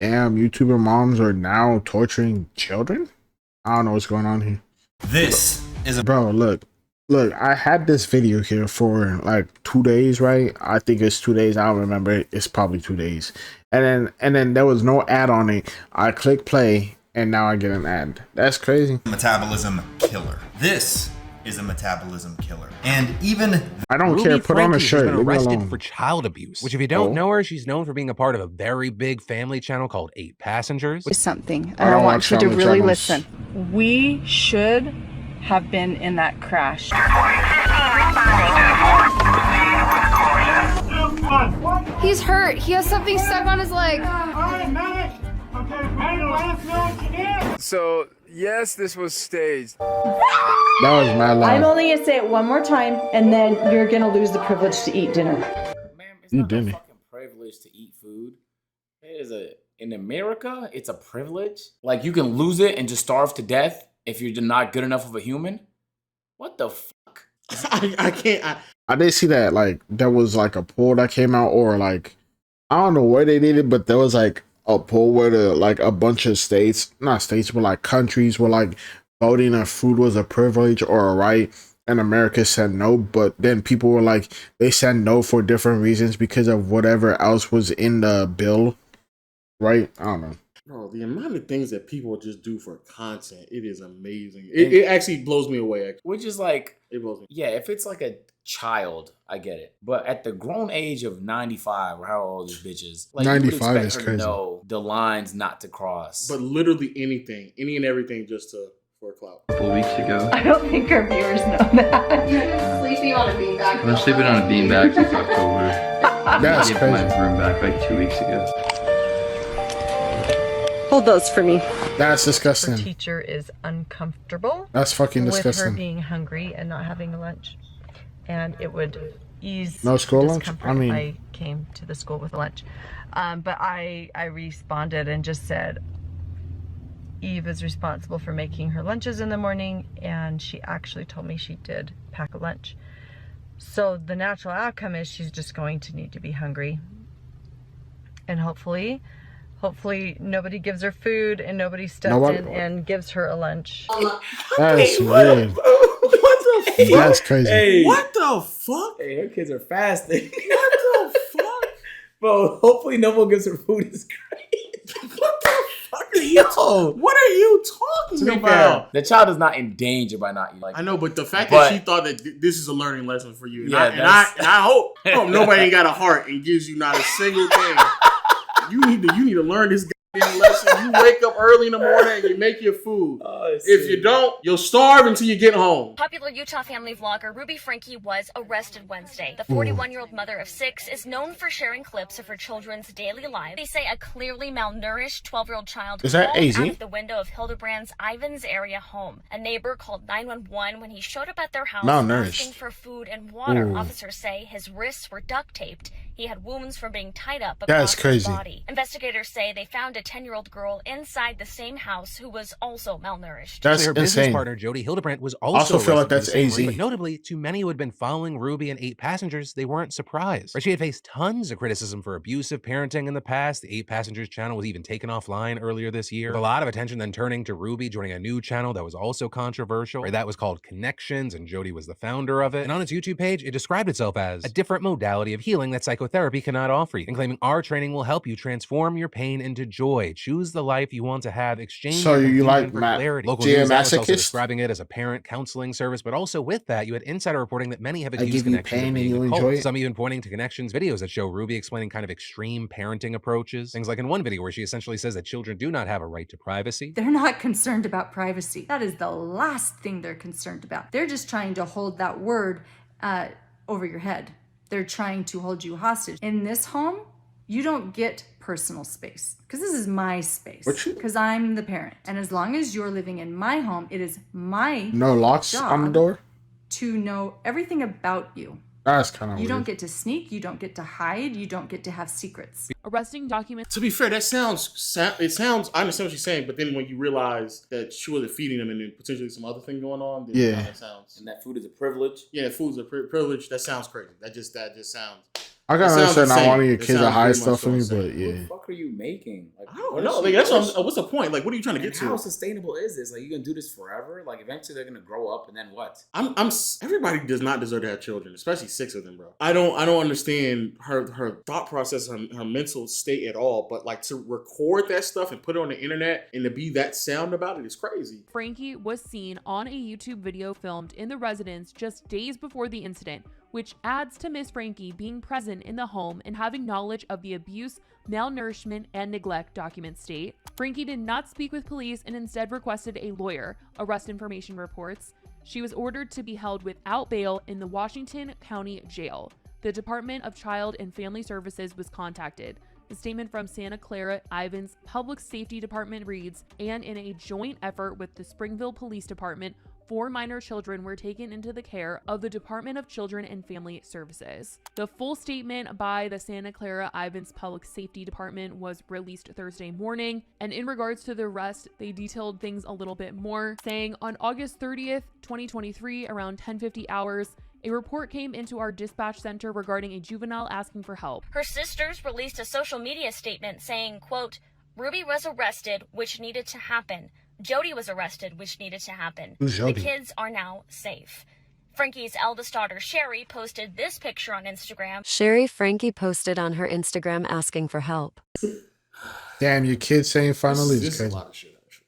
damn YouTuber moms are now torturing children. I don't know what's going on here. This is a bro. Look. I had this video here for like 2 days, right? I think it's 2 days. I don't remember. It's probably 2 days. And then there was no ad on it. I click play, and now I get an ad. That's crazy. Metabolism killer. This is a metabolism killer. And even I don't care. Put on a shirt. Been arrested for child abuse, which if you don't know her, she's known for being a part of a very big family channel called 8 Passengers. Something, and I want you to really listen. We should have been in that crash. He's hurt. He has something stuck on his leg. So, yes, this was staged. That was my line. I'm only gonna say it one more time, and then you're gonna lose the privilege to eat dinner. Man, it's not a fucking privilege to eat food. In America, it's a privilege. Like, you can lose it and just starve to death if you're not good enough of a human. What the fuck? I can't. I did see that, like, there was like a poll that came out, or like, I don't know where they did it, but there was like a poll where like a bunch of not states, but like countries were like voting if food was a privilege or a right, and America said no. But then people were like, they said no for different reasons because of whatever else was in the bill, right? I don't know. Bro, the amount of things that people just do for content, it is amazing. It actually blows me away. Actually. Which is like, it blows me. Yeah, if it's like a child, I get it. But at the grown age of 95, or how old this bitch is, like, 95 you is her crazy. To know the lines not to cross. But literally anything, any and everything, just for clout. A couple weeks ago. I don't think our viewers know that. You're sleeping on a beanbag. I've been sleeping on a beanbag since October. That's I gave crazy. my room back like 2 weeks ago. Hold those for me. That's disgusting. Her teacher is uncomfortable. That's fucking with disgusting. her being hungry and not having a lunch, and it would ease no school lunch. I mean, if I came to the school with a lunch, but I responded and just said, Eve is responsible for making her lunches in the morning, and she actually told me she did pack a lunch. So the natural outcome is she's just going to need to be hungry, and hopefully nobody gives her food and nobody steps in and gives her a lunch. That's weird. What the fuck? That's crazy. Hey. What the fuck? Hey, her kids are fasting. What the fuck? Bro, hopefully no one gives her food is great. What the fuck are you What are you talking about? The child is not in danger by not eating. Like, I know, but the fact that she thought that this is a learning lesson for you, and I hope nobody ain't got a heart and gives you not a single thing. You need to learn this goddamn lesson. You wake up early in the morning and you make your food. If you don't, you'll starve until you get home. Popular Utah family vlogger Ruby Franke was arrested Wednesday. The 41-year-old mother of 6 is known for sharing clips of her children's daily lives. They say a clearly malnourished 12-year-old child is that crawled easy? out of the window of Hildebrand's Ivans area home. A neighbor called 911 when he showed up at their house asking for food and water. Officers say his wrists were duct taped. He had wounds from being tied up across his body. Investigators say they found a 10-year-old girl inside the same house who was also malnourished. That's her insane. Business partner Jody Hildebrand was also feel like that's easy. But notably, to many who had been following Ruby and 8 Passengers, they weren't surprised. She had faced tons of criticism for abusive parenting in the past. The 8 Passengers channel was even taken offline earlier this year, with a lot of attention then turning to Ruby joining a new channel that was also controversial. That was called Connections, and Jody was the founder of it. And on its YouTube page, it described itself as a different modality of healing that psychotherapy cannot offer you, and claiming our training will help you transform your pain into joy. Choose the life you want to have. Exchange. So you like clarity. Local news outlets also describing it as a parent counseling service, but also with that, you had insider reporting that many have accused Connections of being a cult. Some even pointing to Connections videos that show Ruby explaining kind of extreme parenting approaches. Things like in one video where she essentially says that children do not have a right to privacy. They're not concerned about privacy. That is the last thing they're concerned about. They're just trying to hold that word over your head. They're trying to hold you hostage. In this home, you don't get personal space because this is my space because I'm the parent. And as long as you're living in my home, it is my locks on the door to know everything about you. That's kind of weird. You don't get to sneak. You don't get to hide. You don't get to have secrets. Arresting documents. To be fair, that sounds. I understand what you're saying, but then when you realize that she wasn't feeding them and then potentially some other thing going on, then it kind of sounds. And that food is a privilege. Yeah, food's a privilege. That sounds crazy. That just sounds. I gotta understand not wanting your It kids to sounds hide very stuff much for me, so but insane. yeah. What the fuck are you making? Like, I don't know. Like, what's the point? Like, what are you trying to get to? How sustainable is this? Like, you gonna do this forever? Like, eventually they're gonna grow up, and then what? Everybody does not deserve to have children, especially 6 of them, bro. I don't understand her thought process, her mental state at all. But like to record that stuff and put it on the internet and to be that sound about it is crazy. Frankie was seen on a YouTube video filmed in the residence just days before the incident, which adds to Miss Frankie being present in the home and having knowledge of the abuse, malnourishment, and neglect, documents state. Frankie did not speak with police and instead requested a lawyer, arrest information reports. She was ordered to be held without bail in the Washington County Jail. The Department of Child and Family Services was contacted. The statement from Santa Clara Ivins Public Safety Department reads, and in a joint effort with the Springville Police Department, 4 minor children were taken into the care of the Department of Children and Family Services. The full statement by the Santa Clara Ivins Public Safety Department was released Thursday morning, and in regards to the arrest, they detailed things a little bit more, saying on August 30th, 2023, around 10:50 hours, a report came into our dispatch center regarding a juvenile asking for help. Her sisters released a social media statement saying, quote, Ruby was arrested, which needed to happen. Jody was arrested, which needed to happen. The kids are now safe. Frankie's eldest daughter, Sherry, posted this picture on Instagram. Sherry Frankie posted on her Instagram asking for help. Damn, your kids saying finally this is a lot of shit, actually.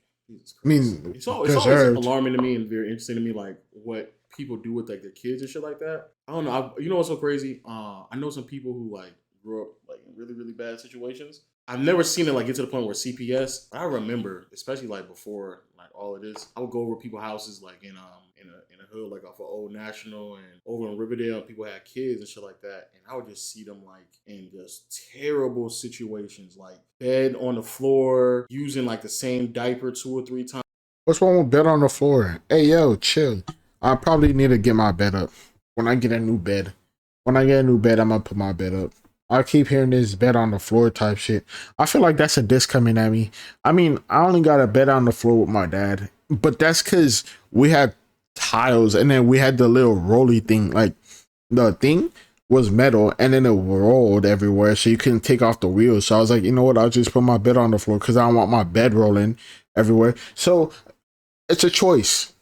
I mean, it's always alarming to me and very interesting to me, like what people do with like their kids and shit like that. I don't know. You know what's so crazy? I know some people who like grew up like in really, really bad situations. I've never seen it like get to the point where CPS. I remember, especially like before like all of this, I would go over people's houses like in a hood like off of Old National and over in Riverdale. People had kids and shit like that, and I would just see them like in just terrible situations, like bed on the floor, using like the same diaper 2 or 3 times. What's wrong with bed on the floor? Hey yo, chill. I probably need to get my bed up when I get a new bed. When I get a new bed, I'm gonna put my bed up. I keep hearing this bed on the floor type shit. I feel like that's a diss coming at me. I mean, I only got a bed on the floor with my dad, but that's because we had tiles and then we had the little rolly thing. Like the thing was metal and then it rolled everywhere, so you couldn't take off the wheels. So I was like, you know what? I'll just put my bed on the floor because I don't want my bed rolling everywhere. So it's a choice.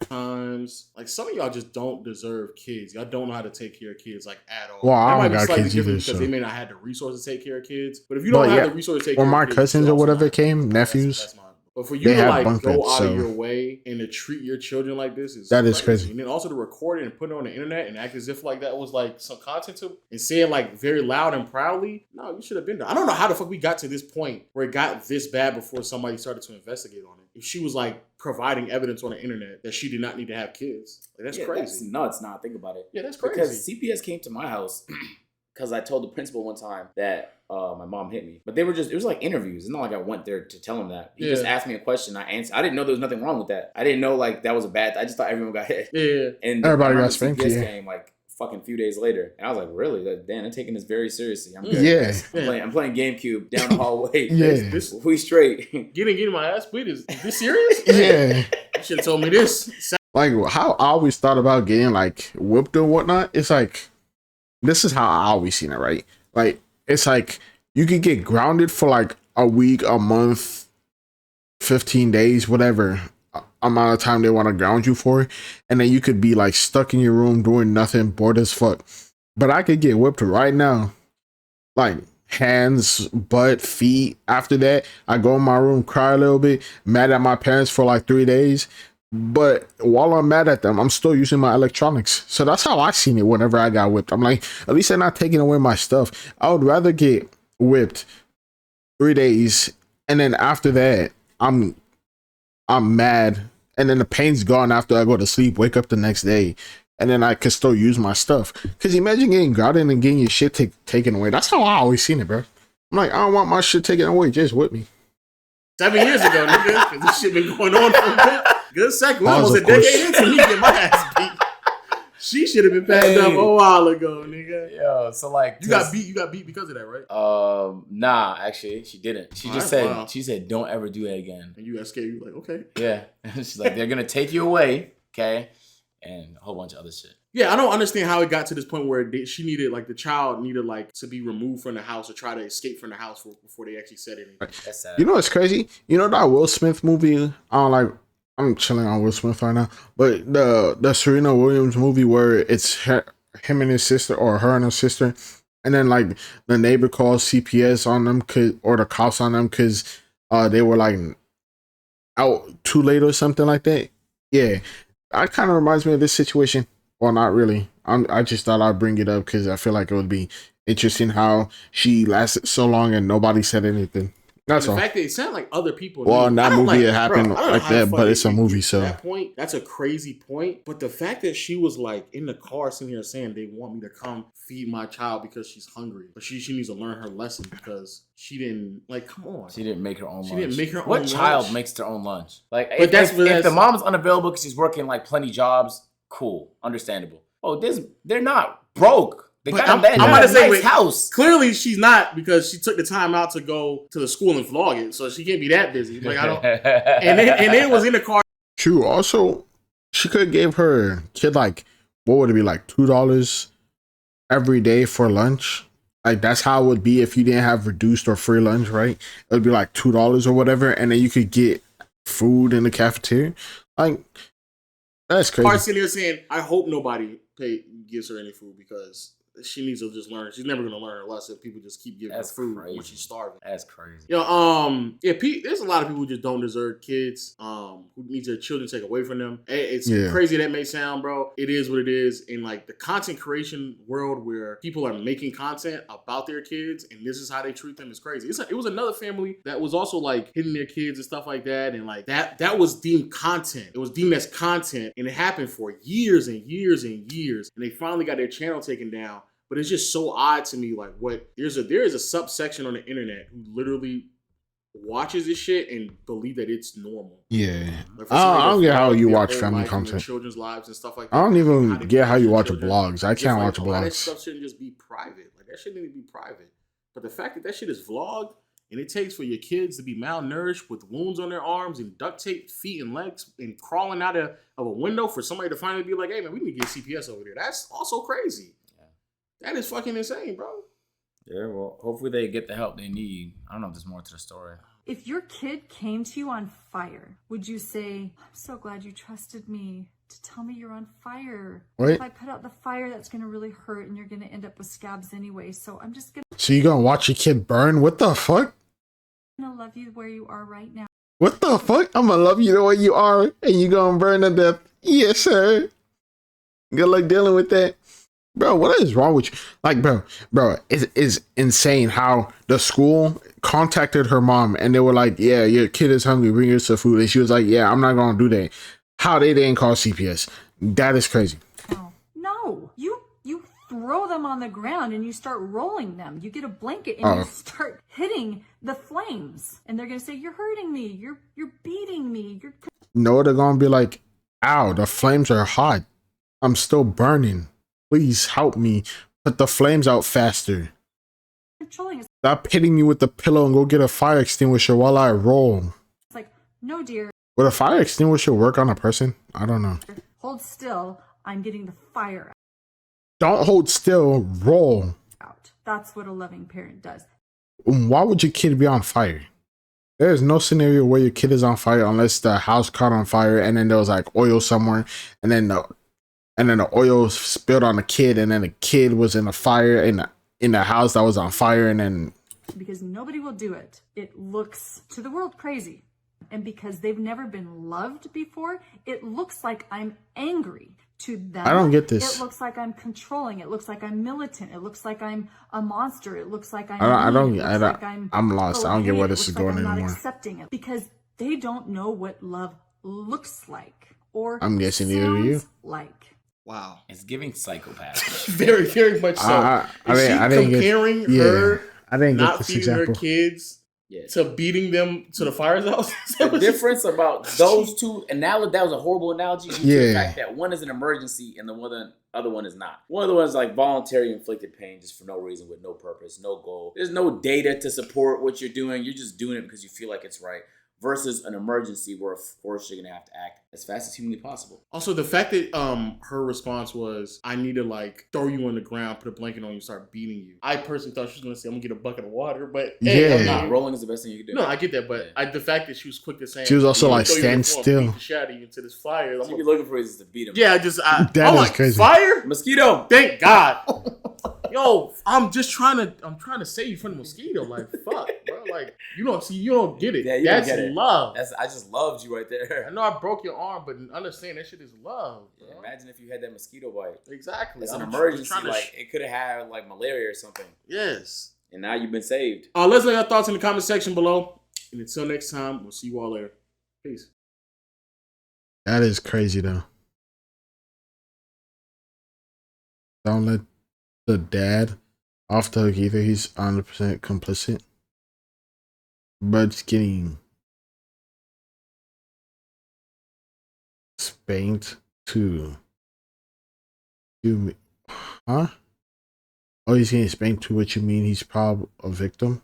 Times like some of y'all just don't deserve kids. Y'all don't know how to take care of kids like at all. Well, I don't got kids either, because they may not have the resources to take care of kids. But if you don't have the resources to take care of my kids, cousins or whatever came, nephews. That's but for you to like go out of your way and to treat your children like this is crazy. And then also to record it and put it on the internet and act as if like that was like some content to and say it like very loud and proudly. No, you should have been there. I don't know how the fuck we got to this point where it got this bad before somebody started to investigate on it. If she was like providing evidence on the internet that she did not need to have kids, like that's crazy. That's nuts. Nah, think about it. Yeah, that's crazy. Because CPS came to my house because I told the principal one time that my mom hit me. But it was like interviews. It's not like I went there to tell him that. He just asked me a question. I answered. I didn't know there was nothing wrong with that. I didn't know like that was a bad. I just thought everyone got hit. Yeah. And everybody got spanked. CPS came like fucking few days later, and I was like, really? Like, damn, they're taking this very seriously. I'm good. Yeah. I'm playing GameCube down the hallway. Yeah. We straight. Getting my ass beat. Is this serious? Yeah. You should have told me this. Like how I always thought about getting like whipped and whatnot. It's like this is how I always seen it, right? Like it's like you could get grounded for like a week, a month, 15 days, whatever amount of time they want to ground you for, and then you could be like stuck in your room doing nothing, bored as fuck. But I could get whipped right now, like hands, butt, feet. After that, I go in my room, cry a little bit, mad at my parents for like 3 days. But while I'm mad at them, I'm still using my electronics. So that's how I seen it whenever I got whipped. I'm like, at least they're not taking away my stuff. I would rather get whipped 3 days, and then after that, I'm mad, and then the pain's gone after I go to sleep, wake up the next day, and then I could still use my stuff. Because imagine getting grounded and getting your shit taken away. That's how I always seen it, bro. I'm like, I don't want my shit taken away. Just whip me. 7 years ago, nigga, because this shit been going on for a good second. Almost a decade into me getting my ass beat. She should have been packed up a while ago, nigga. Yo, so like you got beat because of that, right? Nah, actually, she didn't. She just said she said, "Don't ever do that again." And you got scared. You were like, okay. Yeah, she's like, they're gonna take you away, okay, and a whole bunch of other shit. Yeah, I don't understand how it got to this point where she needed, like, the child needed, like, to be removed from the house or try to escape from the house before they actually said anything. That's sad. You know what's crazy? You know that Will Smith movie? I'm chilling on Will Smith right now, but the Serena Williams movie where it's him and his sister, or her and her sister, and then like the neighbor calls CPS on them or the cops on them because they were like out too late or something like that. Yeah, that kind of reminds me of this situation. Well, not really. I just thought I'd bring it up because I feel like it would be interesting how she lasted so long and nobody said anything. That's all. The fact that it sounded like other people. Well, in that movie, it happened like that, but it's a movie, so. That point, that's a crazy point. But the fact that she was like in the car sitting here saying they want me to come feed my child because she's hungry, but she needs to learn her lesson because she didn't, like, come on. She didn't make her own lunch. She didn't make her own lunch. What child makes their own lunch? Like, but if the mom's unavailable because she's working like plenty jobs, cool, understandable. Oh, they're not broke. They got I'm about to say, house. Clearly, she's not, because she took the time out to go to the school and vlog it, so she can't be that busy. Like, I don't. and then was in the car. True. Also, she could have gave her kid like, what would it be, like $2 every day for lunch? Like, that's how it would be if you didn't have reduced or free lunch, right? It would be like $2 or whatever, and then you could get food in the cafeteria. Like, that's crazy. Part sitting here saying, I hope nobody gives her any food because she needs to just learn. She's never gonna learn her lesson if people just keep giving her food when she's starving. That's crazy. There's a lot of people who just don't deserve kids, who need their children taken away from them. It's crazy that may sound, bro. It is what it is. In like the content creation world where people are making content about their kids and this is how they treat them is crazy. It was another family that was also like hitting their kids and stuff like that, and like that was deemed content. It was deemed as content, and it happened for years and years and years, and they finally got their channel taken down. But it's just so odd to me, like there is a subsection on the internet who literally watches this shit and believe that it's normal. Yeah, like I don't get how you watch family content, children's lives and stuff like that. I don't even get how you watch blogs. I can't watch blogs. That stuff shouldn't just be private. Like that shouldn't even be private. But the fact that shit is vlogged and it takes for your kids to be malnourished with wounds on their arms and duct taped feet and legs and crawling out of a window for somebody to finally be like, hey man, we need to get CPS over there. That's also crazy. That is fucking insane, bro. Yeah, well, hopefully they get the help they need. I don't know if there's more to the story. If your kid came to you on fire, would you say, I'm so glad you trusted me to tell me you're on fire? Wait. If I put out the fire, that's going to really hurt and you're going to end up with scabs anyway. So I'm just going So you going to watch your kid burn? What the fuck? to love you where you are right now. What the fuck? I'm going to love you the way you are and you going to burn to death. Yes, sir. Good luck dealing with that. Bro, what is wrong with you? Like, bro, it's insane how the school contacted her mom and they were like, yeah, your kid is hungry, bring her some food. And she was like, yeah, I'm not going to do that. How they didn't call CPS. That is crazy. No, you throw them on the ground and you start rolling them. You get a blanket and you start hitting the flames. And they're going to say, you're hurting me. You're beating me. No, they're going to be like, ow, the flames are hot. I'm still burning. Please help me put the flames out faster. Stop hitting me with the pillow and go get a fire extinguisher while I roll. It's like, no, dear. Would a fire extinguisher work on a person? I don't know. Hold still. I'm getting the fire Don't hold still. Roll. out. That's what a loving parent does. Why would your kid be on fire? There is no scenario where your kid is on fire unless the house caught on fire and then there was like oil somewhere and then the oil spilled on the kid, and then the kid was in a fire in the house that was on fire, and then because nobody will do it. It looks to the world crazy, and because they've never been loved before, it looks like I'm angry to them. I don't get this. It looks like I'm controlling. It looks like I'm militant. It looks like I'm a monster. It looks like I'm lost. I don't get where this is going anymore. I'm not accepting it because they don't know what love looks like or I'm guessing neither do you. Like. Wow, it's giving psychopath. Very, very much so. I didn't comparing her not feeding her kids to beating them to the firehouse. The difference about those two analogies, that was a horrible analogy. The fact that one is an emergency and the other one is not. One of the ones is like voluntary inflicted pain just for no reason with no purpose, no goal. There's no data to support what you're doing. You're just doing it because you feel like it's right. versus an emergency where, of course, you're going to have to act as fast as humanly possible. Also, the fact that her response was, I need to like throw you on the ground, put a blanket on you, start beating you. I personally thought she was going to say, I'm going to get a bucket of water, but hey, nah, rolling is the best thing you can do. No, I get that, but the fact that she was quick to say, she was also like, stand still. Beat the Shadow into this fire. She be looking for reasons to beat him. Yeah, that is like, crazy. Fire? Mosquito. Thank God. Yo, I'm trying to save you from the mosquito. Like, fuck, bro. Like, you don't get it. Yeah, that's love. I just loved you right there. I know I broke your arm, but understand that shit is love. Bro. Yeah, imagine if you had that mosquito bite. Exactly. It's an emergency. Like, it could have had like malaria or something. Yes. And now you've been saved. Let's let your thoughts in the comment section below. And until next time, we'll see you all later. Peace. That is crazy though. Don't let the dad off the hook either. He's 100% complicit. But it's getting spanked to huh? Oh, he's getting spanked to what you mean he's probably a victim?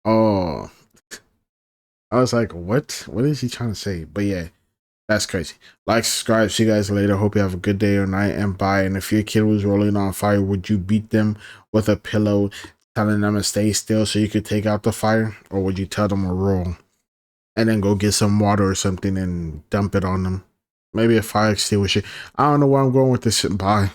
Oh. I was like, what? What is he trying to say? But yeah, that's crazy. Like, subscribe. See you guys later. Hope you have a good day or night and bye. And if your kid was rolling on fire, would you beat them with a pillow, telling them to stay still so you could take out the fire? Or would you tell them to roll and then go get some water or something and dump it on them? Maybe a fire extinguisher. I don't know where I'm going with this. Bye.